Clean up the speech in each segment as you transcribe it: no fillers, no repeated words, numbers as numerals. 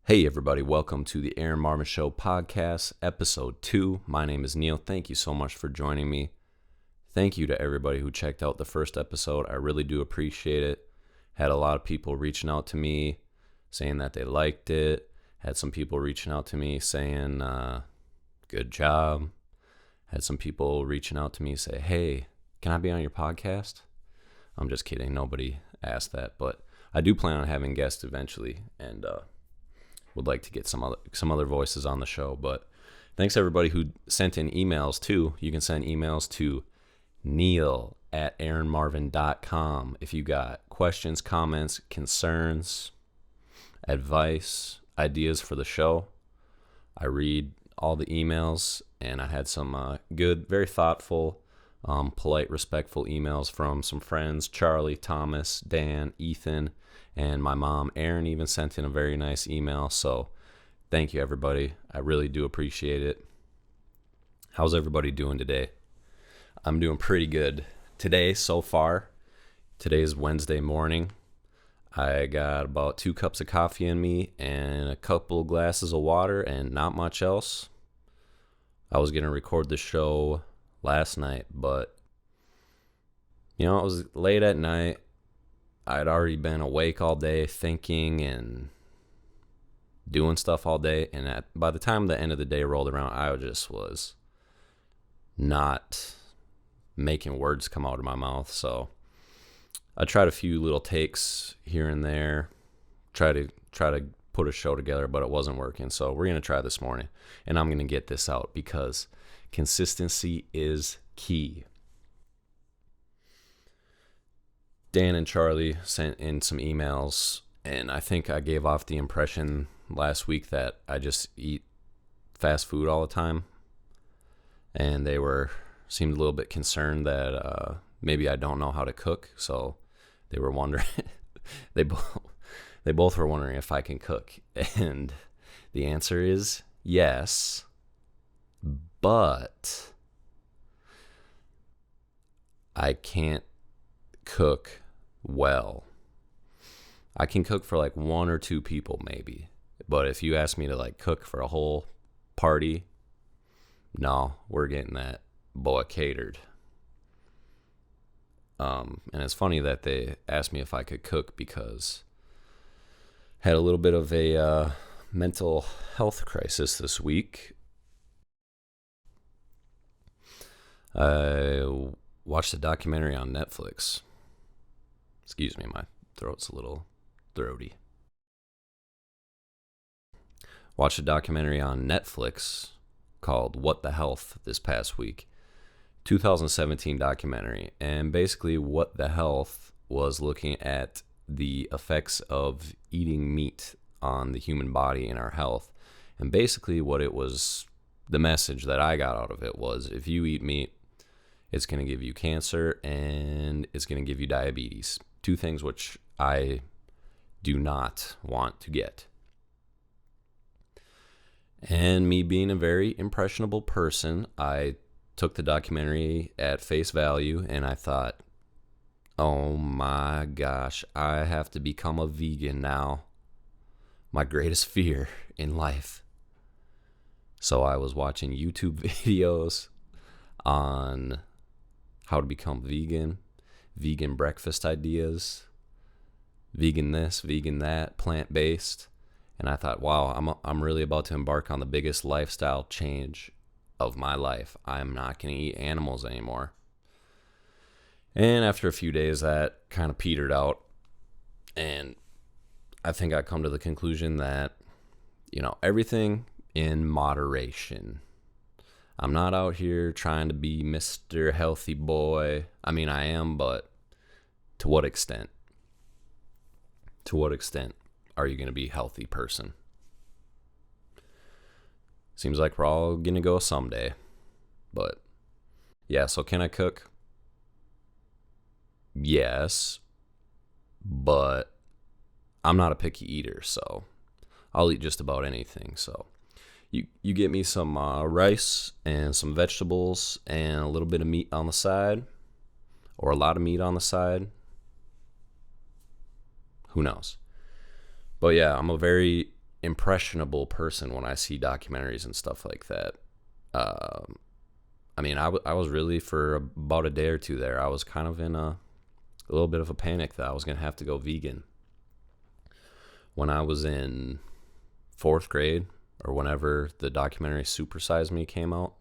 Hey everybody, welcome to the Erin Marvin Show podcast, episode 2. My name is Neil. Thank you so much for joining me. Thank you to everybody who checked out the first episode. I really do appreciate it. Had a lot of people reaching out to me saying that they liked it. Had some people reaching out to me saying, good job. Had some people reaching out to me say, hey, can I be on your podcast? I'm just kidding. Nobody asked that, but I do plan on having guests eventually, and would like to get some other voices on the show. But thanks everybody who sent in emails too. You can send emails to neil@erinmarvin.com if you got questions, comments, concerns, advice, ideas for the show. I read all the emails, and I had some good, very thoughtful, polite, respectful emails from some friends: Charlie, Thomas, Dan, Ethan, and my mom, Erin, even sent in a very nice email. So thank you, everybody. I really do appreciate it. How's everybody doing today? I'm doing pretty good today so far. Today is Wednesday morning. I got about 2 cups of coffee in me and a couple glasses of water and not much else. I was going to record the show last night, but it was late at night. I'd already been awake all day thinking and doing stuff all day, and by the time the end of the day rolled around, I just was not making words come out of my mouth. So I tried a few little takes here and there, try to put a show together, but it wasn't working. So we're going to try this morning, and I'm going to get this out because consistency is key. Dan and Charlie sent in some emails, and I think I gave off the impression last week that I just eat fast food all the time, and they seemed a little bit concerned that maybe I don't know how to cook. So they were wondering, they both were wondering if I can cook, and the answer is yes, but I can't cook well. I can cook for like 1 or 2 people maybe, but if you ask me to cook for a whole party, no, we're getting that boy catered. And it's funny that they asked me if I could cook because I had a little bit of a mental health crisis this week. I watched a documentary on Netflix. Excuse me, my throat's a little throaty. Watched a documentary on Netflix called What the Health this past week. 2017 documentary. And basically What the Health was looking at the effects of eating meat on the human body and our health. And basically what it was, the message that I got out of it was, if you eat meat, it's going to give you cancer and it's going to give you diabetes. 2 things which I do not want to get. And me being a very impressionable person, I took the documentary at face value, and I thought, oh my gosh, I have to become a vegan now. My greatest fear in life. So I was watching YouTube videos on how to become vegan breakfast ideas, vegan this, vegan that, plant-based. And I thought, wow, I'm really about to embark on the biggest lifestyle change of my life. I'm not going to eat animals anymore. And after a few days, that kind of petered out. And I think I come to the conclusion that, everything in moderation. I'm not out here trying to be Mr. Healthy Boy. I mean, I am, but to what extent? To what extent are you going to be a healthy person? Seems like we're all going to go someday. But yeah, so can I cook? Yes, but I'm not a picky eater, so I'll eat just about anything. So you get me some rice and some vegetables and a little bit of meat on the side, or a lot of meat on the side. Who knows? But yeah, I'm a very impressionable person when I see documentaries and stuff like that. I mean, I was really, for about a day or two there, I was kind of in a little bit of a panic that I was going to have to go vegan. When I was in 4th grade, or whenever the documentary Super Size Me came out,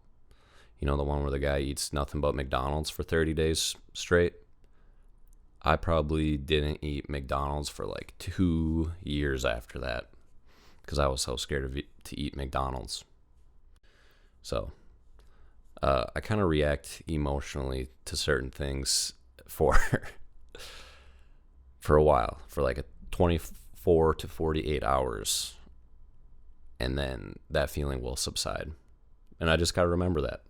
you know, the one where the guy eats nothing but McDonald's for 30 days straight, I probably didn't eat McDonald's for like 2 years after that because I was so scared to eat McDonald's. So I kind of react emotionally to certain things for for a while, for like a 24 to 48 hours, and then that feeling will subside. And I just got to remember that.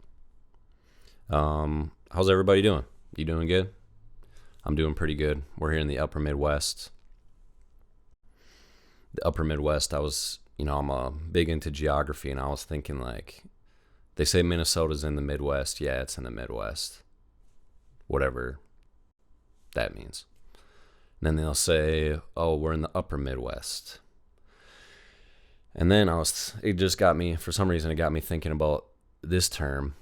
How's everybody doing? You doing good? I'm doing pretty good. We're here in the upper Midwest. The upper Midwest, I'm big into geography, and I was thinking, like, they say Minnesota's in the Midwest. Yeah, it's in the Midwest. Whatever that means. And then they'll say, oh, we're in the upper Midwest. And then for some reason, it got me thinking about this term.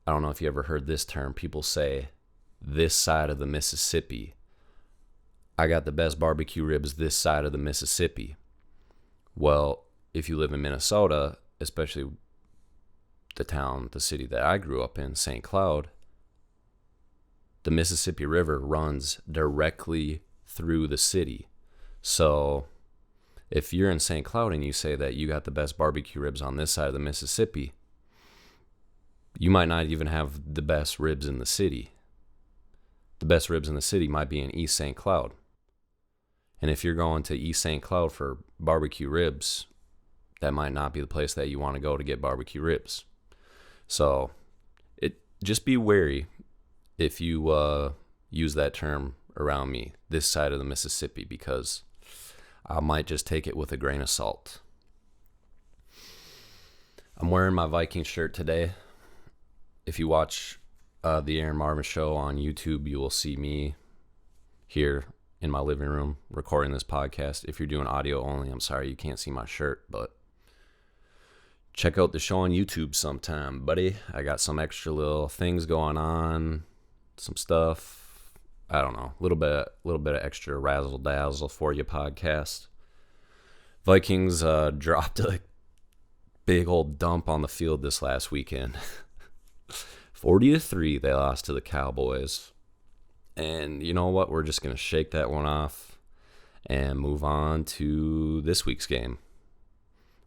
I don't know if you ever heard this term. People say, this side of the Mississippi. I got the best barbecue ribs this side of the Mississippi. Well, if you live in Minnesota, especially the city that I grew up in, St. Cloud, the Mississippi River runs directly through the city. So if you're in St. Cloud and you say that you got the best barbecue ribs on this side of the Mississippi, you might not even have the best ribs in the city. The best ribs in the city might be in East St. Cloud. And if you're going to East St. Cloud for barbecue ribs, that might not be the place that you want to go to get barbecue ribs. So just be wary if you use that term around me, this side of the Mississippi, because I might just take it with a grain of salt. I'm wearing my Viking shirt today. If you watch the Erin Marvin show on YouTube, you will see me here in my living room recording this podcast. If you're doing audio only, I'm sorry you can't see my shirt, but check out the show on YouTube sometime, buddy. I got some extra little things going on, some stuff. I don't know, a little bit of extra razzle dazzle for you podcast. Vikings dropped a big old dump on the field this last weekend. 40-3, they lost to the Cowboys. And you know what? We're just going to shake that one off and move on to this week's game,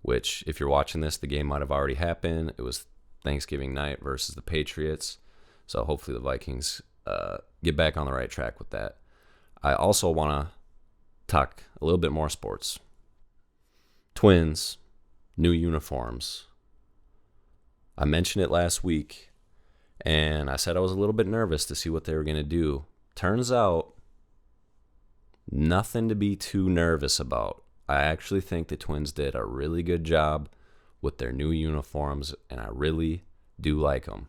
which, if you're watching this, the game might have already happened. It was Thanksgiving night versus the Patriots. So hopefully the Vikings get back on the right track with that. I also want to talk a little bit more sports. Twins, new uniforms. I mentioned it last week, and I said I was a little bit nervous to see what they were going to do. Turns out, nothing to be too nervous about. I actually think the Twins did a really good job with their new uniforms, and I really do like them.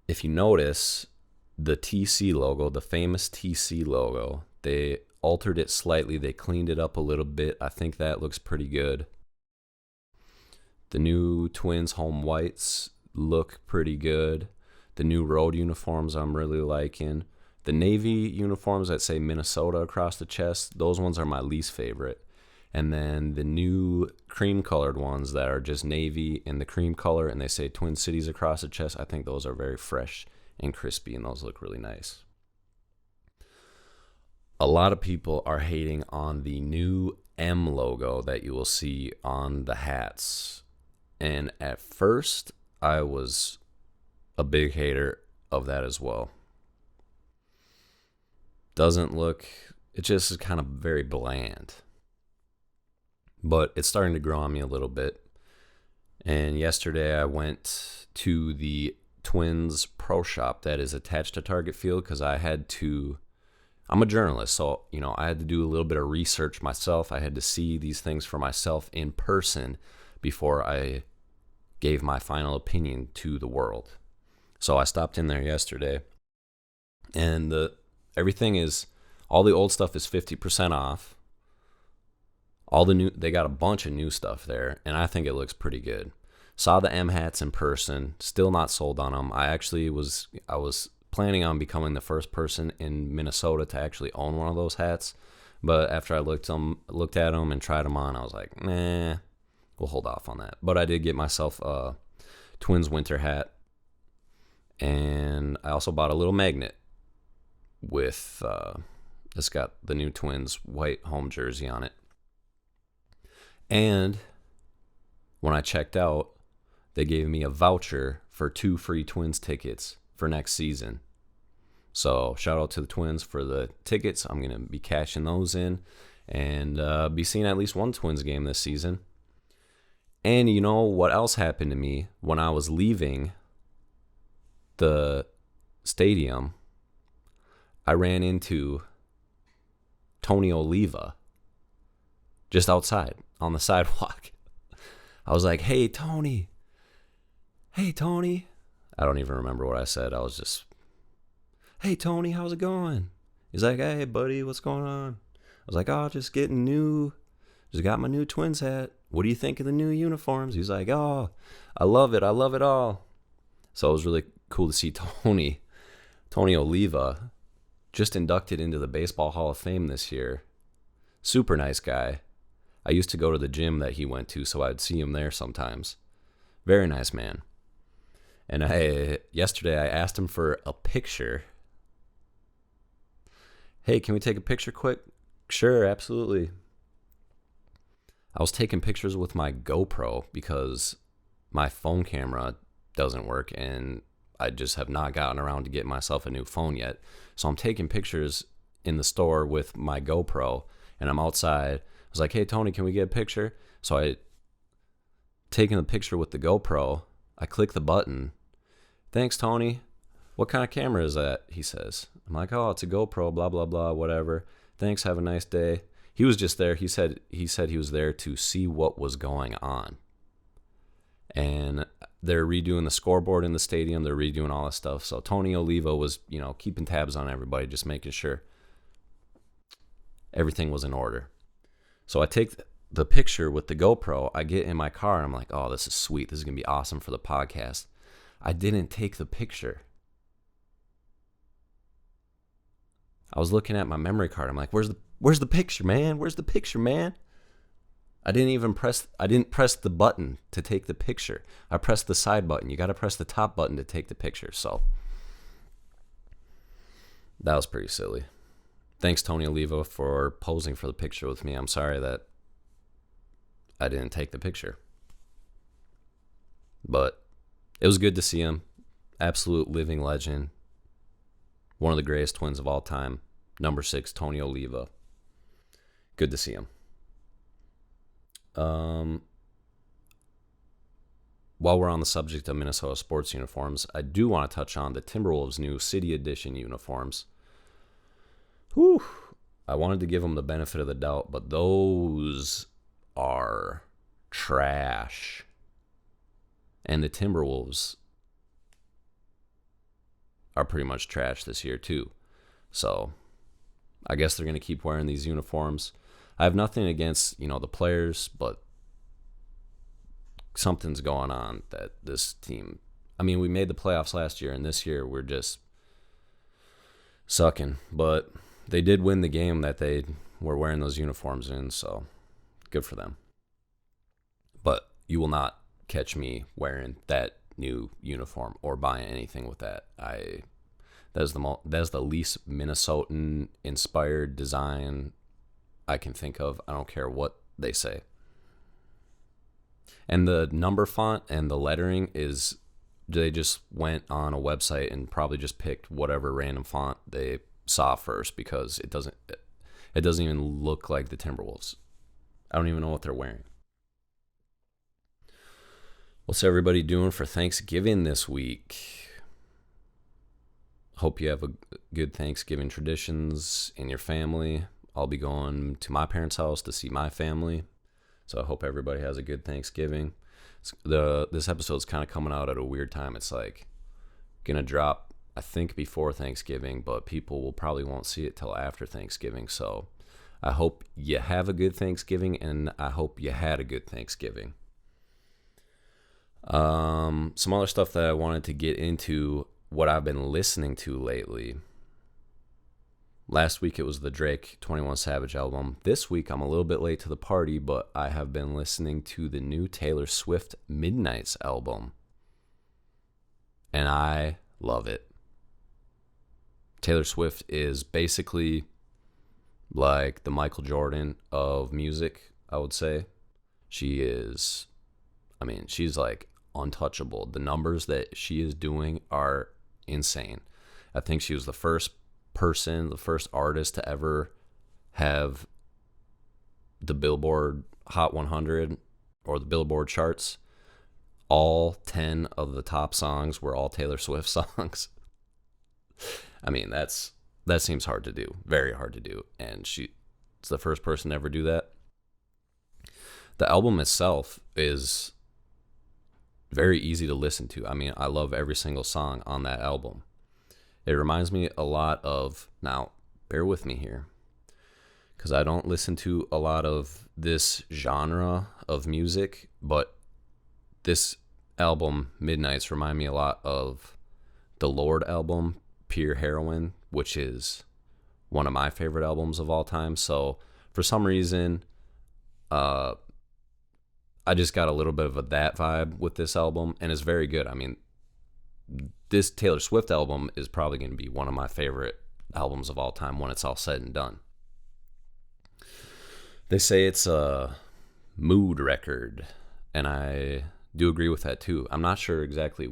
If you notice, the TC logo, the famous TC logo, they altered it slightly. They cleaned it up a little bit. I think that looks pretty good. The new Twins home whites look pretty good. The new road uniforms I'm really liking. The navy uniforms that say Minnesota across the chest, those ones are my least favorite. And then the new cream-colored ones that are just navy and the cream color, and they say Twin Cities across the chest, I think those are very fresh and crispy, and those look really nice. A lot of people are hating on the new M logo that you will see on the hats. And at first, I was a big hater of that as well. It just is kind of very bland. But it's starting to grow on me a little bit. And yesterday I went to the Twins Pro Shop that is attached to Target Field because I'm a journalist, so I had to do a little bit of research myself. I had to see these things for myself in person before I gave my final opinion to the world. So I stopped in there yesterday, and all the old stuff is 50% off. They got a bunch of new stuff there, and I think it looks pretty good. Saw the M hats in person, still not sold on them. I was planning on becoming the first person in Minnesota to actually own one of those hats, but after I looked at them and tried them on, I was like, nah, we'll hold off on that. But I did get myself a Twins winter hat, and I also bought a little magnet with it's got the new Twins white home jersey on it. And when I checked out, they gave me a voucher for 2 free Twins tickets for next season. So shout out to the Twins for the tickets. I'm going to be cashing those in and be seeing at least one Twins game this season. And you know what else happened to me when I was leaving the stadium? I ran into Tony Oliva just outside on the sidewalk. I was like, hey, Tony. I don't even remember what I said. I was just, hey, Tony, how's it going? He's like, hey, buddy, what's going on? I was like, oh, just got my new Twins hat. What do you think of the new uniforms? He's like, oh, I love it all. So it was really cool to see Tony Oliva, just inducted into the Baseball Hall of Fame this year. Super nice guy. I used to go to the gym that he went to, so I'd see him there sometimes. Very nice man. And yesterday I asked him for a picture. Hey, can we take a picture quick? Sure, absolutely. I was taking pictures with my GoPro because my phone camera doesn't work, and I just have not gotten around to get myself a new phone yet. So I'm taking pictures in the store with my GoPro, and I'm outside. I was like, hey, Tony, can we get a picture? So I taking the picture with the GoPro. I click the button. Thanks, Tony. What kind of camera is that? He says. I'm like, oh, it's a GoPro, blah, blah, blah, whatever. Thanks, have a nice day. He was just there. He said he was there to see what was going on. And they're redoing the scoreboard in the stadium. They're redoing all this stuff. So Tony Oliva was, keeping tabs on everybody, just making sure everything was in order. So I take the picture with the GoPro. I get in my car, and I'm like, oh, this is sweet. This is going to be awesome for the podcast. I didn't take the picture. I was looking at my memory card. I'm like, where's the picture, man? Where's the picture, man? I didn't press the button to take the picture. I pressed the side button. You got to press the top button to take the picture. So that was pretty silly. Thanks, Tony Oliva, for posing for the picture with me. I'm sorry that I didn't take the picture. But it was good to see him. Absolute living legend. One of the greatest Twins of all time. Number 6, Tony Oliva. Good to see him. While we're on the subject of Minnesota sports uniforms, I do want to touch on the Timberwolves' new City Edition uniforms. Whew. I wanted to give them the benefit of the doubt, but those are trash. And the Timberwolves are pretty much trash this year too. So I guess they're going to keep wearing these uniforms. I have nothing against, the players, but something's going on that this team... we made the playoffs last year, and this year we're just sucking. But they did win the game that they were wearing those uniforms in, so good for them. But you will not catch me wearing that new uniform or buying anything with that. That's the least Minnesotan inspired design I can think of. I don't care what they say. And the number font and the lettering is, they just went on a website and probably just picked whatever random font they saw first, because it doesn't even look like the Timberwolves. I don't even know what they're wearing. What's everybody doing for Thanksgiving this week? Hope you have a good Thanksgiving traditions in your family. I'll be going to my parents' house to see my family. So I hope everybody has a good Thanksgiving. This episode's kind of coming out at a weird time. It's like going to drop, I think, before Thanksgiving, but people probably won't see it till after Thanksgiving. So I hope you have a good Thanksgiving, and I hope you had a good Thanksgiving. Some other stuff that I wanted to get into, what I've been listening to lately. Last week it was the Drake 21 Savage album. This week I'm a little bit late to the party, but I have been listening to the new Taylor Swift Midnights album. And I love it. Taylor Swift is basically like the Michael Jordan of music, I would say. She's like untouchable. The numbers that she is doing are insane. I think she was the first artist to ever have the Billboard Hot 100 or the Billboard charts. All 10 of the top songs were all Taylor Swift songs. I mean, that seems hard to do, very hard to do, and she's the first person to ever do that. The album itself is very easy to listen to. I mean, I love every single song on that album. It reminds me a lot of, now, bear with me here, because I don't listen to a lot of this genre of music, but this album, Midnights, remind me a lot of the Lorde album, Pure Heroine, which is one of my favorite albums of all time. So for some reason, I just got a little bit of that vibe with this album, and it's very good. I mean, this Taylor Swift album is probably going to be one of my favorite albums of all time when it's all said and done. They say it's a mood record, and I do agree with that too. I'm not sure exactly.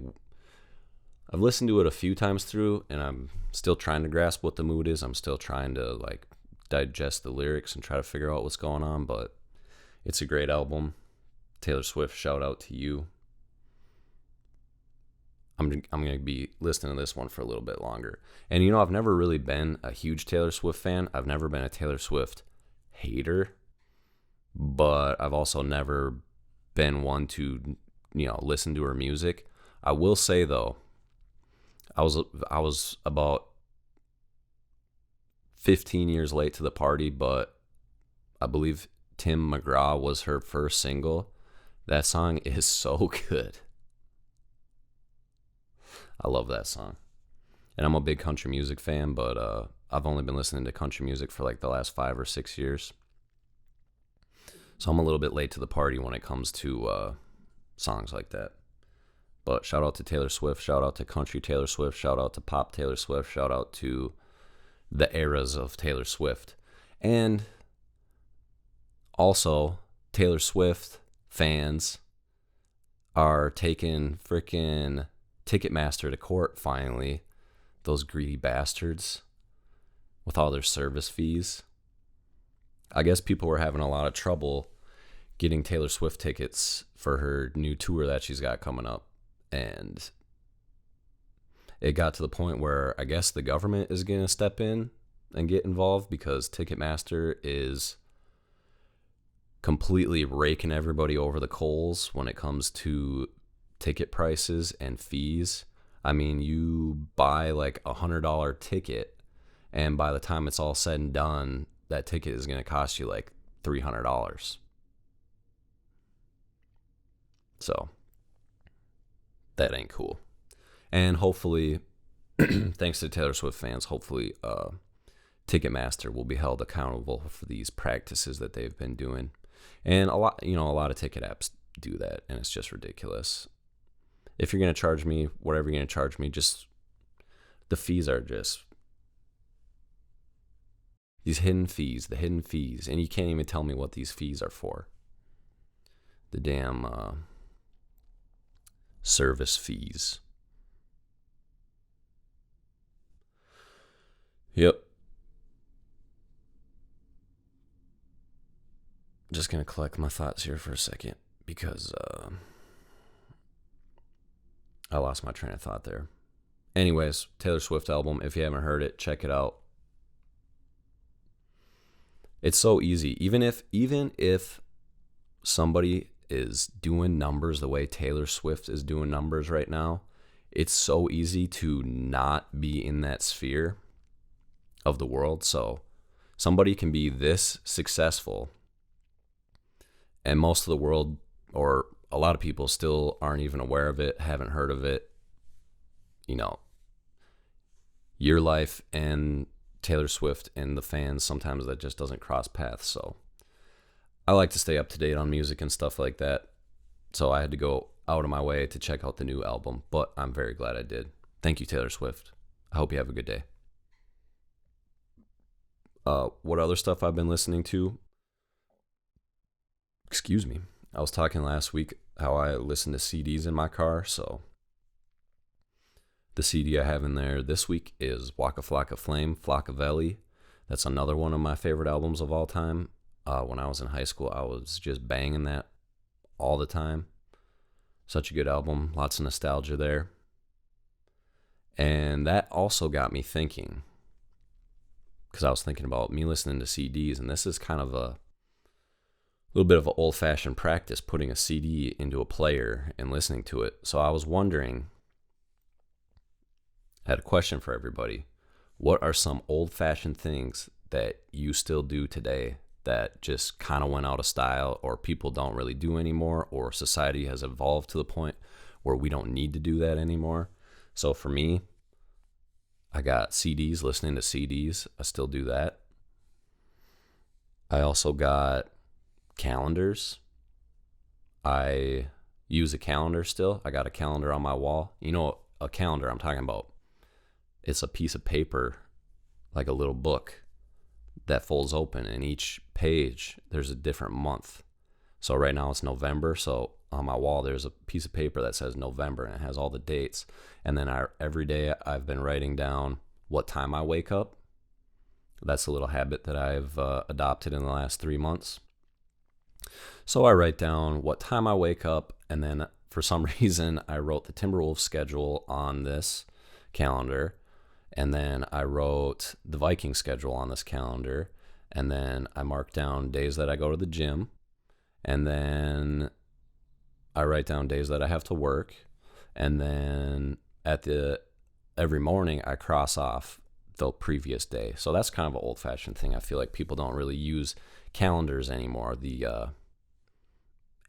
I've listened to it a few times through, and I'm still trying to grasp what the mood is. I'm still trying to like digest the lyrics and try to figure out what's going on, but it's a great album. Taylor Swift, shout out to you. I'm going to be listening to this one for a little bit longer. And you know, I've never really been a huge Taylor Swift fan. I've never been a Taylor Swift hater, but I've also never been one to, listen to her music. I will say though, I was about 15 years late to the party, but I believe Tim McGraw was her first single. That song is so good. I love that song. And I'm a big country music fan, but I've only been listening to country music for like the last 5 or 6 years. So I'm a little bit late to the party when it comes to songs like that. But shout out to Taylor Swift, shout out to country Taylor Swift, shout out to pop Taylor Swift, shout out to the eras of Taylor Swift. And also, Taylor Swift fans are taking freaking TicketMaster to court finally. Those greedy bastards with all their service fees. I guess people were having a lot of trouble getting Taylor Swift tickets for her new tour that she's got coming up. And it got to the point where I guess the government is going to step in and get involved because Ticketmaster is completely raking everybody over the coals when it comes to ticket prices and fees. I mean, you buy like $100 ticket, and by the time it's all said and done, that ticket is going to cost you like $300. So that ain't cool. And hopefully, thanks to Taylor Swift fans, hopefully Ticketmaster will be held accountable for these practices that they've been doing. And a lot of ticket apps do that, and it's just ridiculous. If you're going to charge me whatever you're going to charge me, just the fees are just these hidden fees, and you can't even tell me what these fees are for. The damn service fees. Yep. Just going to collect my thoughts here for a second because I lost my train of thought there. Anyways, Taylor Swift album, if you haven't heard it, check it out. It's so easy. Even if somebody is doing numbers the way Taylor Swift is doing numbers right now, it's so easy to not be in that sphere of the world. So Somebody can be this successful, and most of the world, or a lot of people, still aren't even aware of it, haven't heard of it. You know, your life and Taylor Swift and the fans, sometimes that just doesn't cross paths. So I like to stay up to date on music and stuff like that. So I had to go out of my way to check out the new album, but I'm very glad I did. Thank you, Taylor Swift. I hope you have a good day. What other stuff I've been listening to? Excuse me. I was talking last week how I listen to CDs in my car, so the CD I have in there this week is Waka Flocka Flame, Flockavelli. That's another one of my favorite albums of all time. When I was in high school, I was just banging that all the time. Such a good album, lots of nostalgia there. And that also got me thinking, because I was thinking about me listening to CDs, and this is kind of a little bit of an old-fashioned practice, putting a CD into a player and listening to it. So I was wondering, I had a question for everybody. What are some old-fashioned things that you still do today that just kind of went out of style, or people don't really do anymore, or society has evolved to the point where we don't need to do that anymore? So for me, I got CDs, listening to CDs. I still do that. I also got calendars. I use a calendar still. I got a calendar on my wall. You know, a calendar I'm talking about. It's a piece of paper, like a little book that folds open, and each page there's a different month. So right now it's November, so on my wall there's a piece of paper that says November, and it has all the dates. And then every day I've been writing down what time I wake up. That's a little habit that I've adopted in the last 3 months. So I write down what time I wake up, and then for some reason I wrote the Timberwolves schedule on this calendar, and then I wrote the Viking schedule on this calendar, and then I marked down days that I go to the gym, and then I write down days that I have to work, and then every morning I cross off the previous day. So that's kind of an old-fashioned thing. I feel like people don't really use calendars anymore, the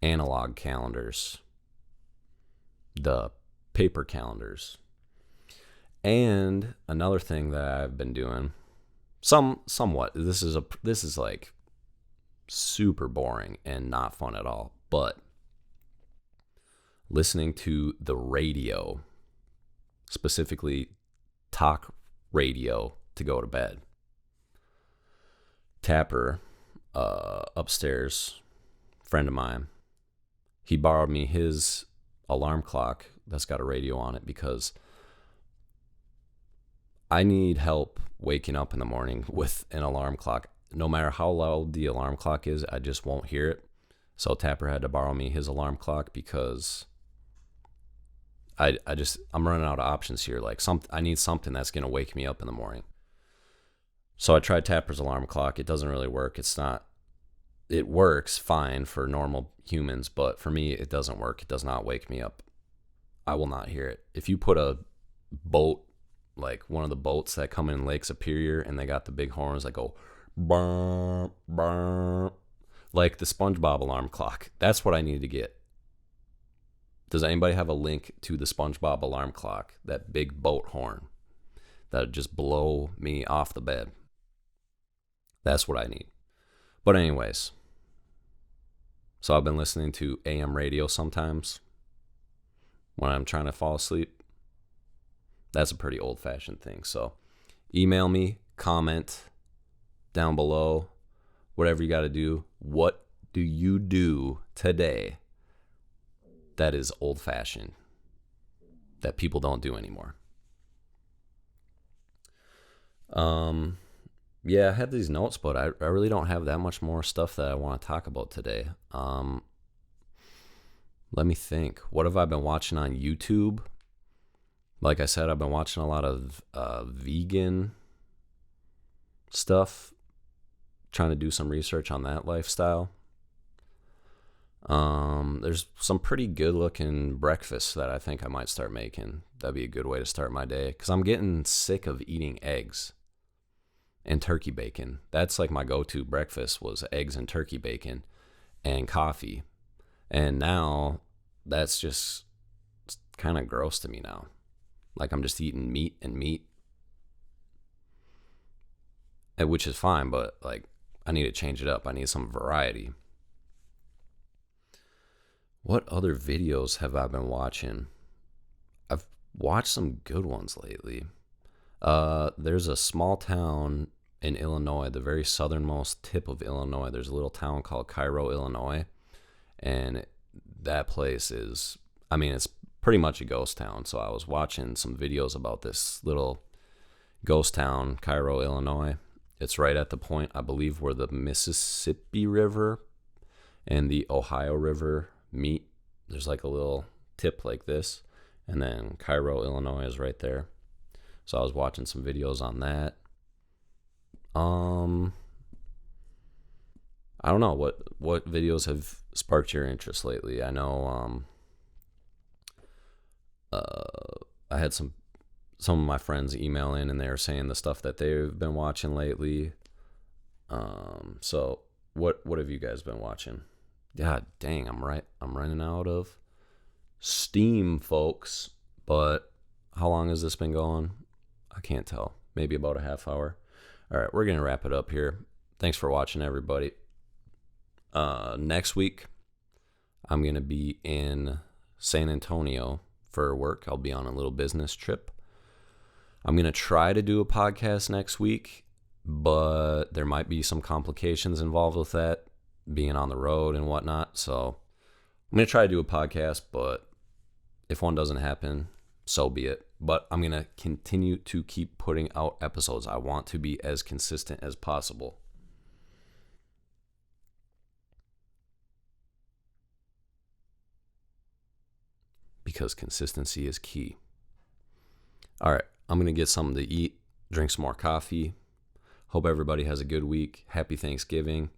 analog calendars, the paper calendars. And another thing that I've been doing, somewhat, this is like super boring and not fun at all, but listening to the radio, specifically talk radio, to go to bed. Tapper, upstairs, friend of mine, he borrowed me his alarm clock that's got a radio on it, because I need help waking up in the morning with an alarm clock. No matter how loud the alarm clock is, I just won't hear it. So Tapper had to borrow me his alarm clock, because I'm running out of options here. Like, I need something that's going to wake me up in the morning. So I tried Tapper's alarm clock. It doesn't really work. It works fine for normal humans, but for me, it doesn't work. It does not wake me up. I will not hear it. If you put a boat, like one of the boats that come in Lake Superior, and they got the big horns that go burr, burr, like the SpongeBob alarm clock, that's what I need to get. Does anybody have a link to the SpongeBob alarm clock, that big boat horn that would just blow me off the bed? That's what I need. But anyways, so I've been listening to AM radio sometimes when I'm trying to fall asleep. That's a pretty old-fashioned thing. So email me, comment down below, whatever you got to do. What do you do today that is old-fashioned, that people don't do anymore? Yeah, I had these notes, but I really don't have that much more stuff that I want to talk about today. Let me think. What have I been watching on YouTube? Like I said, I've been watching a lot of vegan stuff, trying to do some research on that lifestyle. There's some pretty good looking breakfasts that I think I might start making. That'd be a good way to start my day, because I'm getting sick of eating eggs. and turkey bacon. That's like my go-to breakfast was eggs and turkey bacon and coffee. And now that's just kind of gross to me now. Like I'm just eating meat and meat, which is fine, but like I need to change it up. I need some variety. What other videos have I been watching? I've watched some good ones lately. There's a small town in Illinois, the very southernmost tip of Illinois. There's a little town called Cairo, Illinois. And that place is, I mean, it's pretty much a ghost town. So I was watching some videos about this little ghost town, Cairo, Illinois. It's right at the point, I believe, where the Mississippi River and the Ohio River meet. There's like a little tip like this. And then Cairo, Illinois is right there. So I was watching some videos on that. I don't know what videos have sparked your interest lately. I know I had some of my friends email in and they were saying the stuff that they've been watching lately. So what have you guys been watching? God dang, I'm running out of steam, folks. But how long has this been going? I can't tell. Maybe about a half hour. All right, we're going to wrap it up here. Thanks for watching, everybody. Next week, I'm going to be in San Antonio for work. I'll be on a little business trip. I'm going to try to do a podcast next week, but there might be some complications involved with that, being on the road and whatnot. So I'm going to try to do a podcast, but if one doesn't happen, so be it. But I'm going to continue to keep putting out episodes. I want to be as consistent as possible. Because consistency is key. All right, I'm going to get something to eat, drink some more coffee. Hope everybody has a good week. Happy Thanksgiving.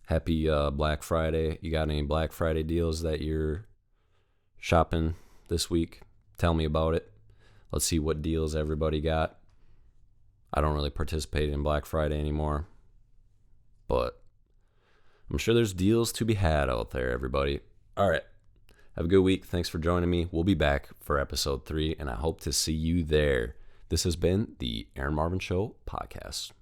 Happy Black Friday. You got any Black Friday deals that you're shopping this week? Tell me about it. Let's see what deals everybody got. I don't really participate in Black Friday anymore, but I'm sure there's deals to be had out there, everybody. All right. Have a good week. Thanks for joining me. We'll be back for episode 3, and I hope to see you there. This has been the Erin Marvin Show podcast.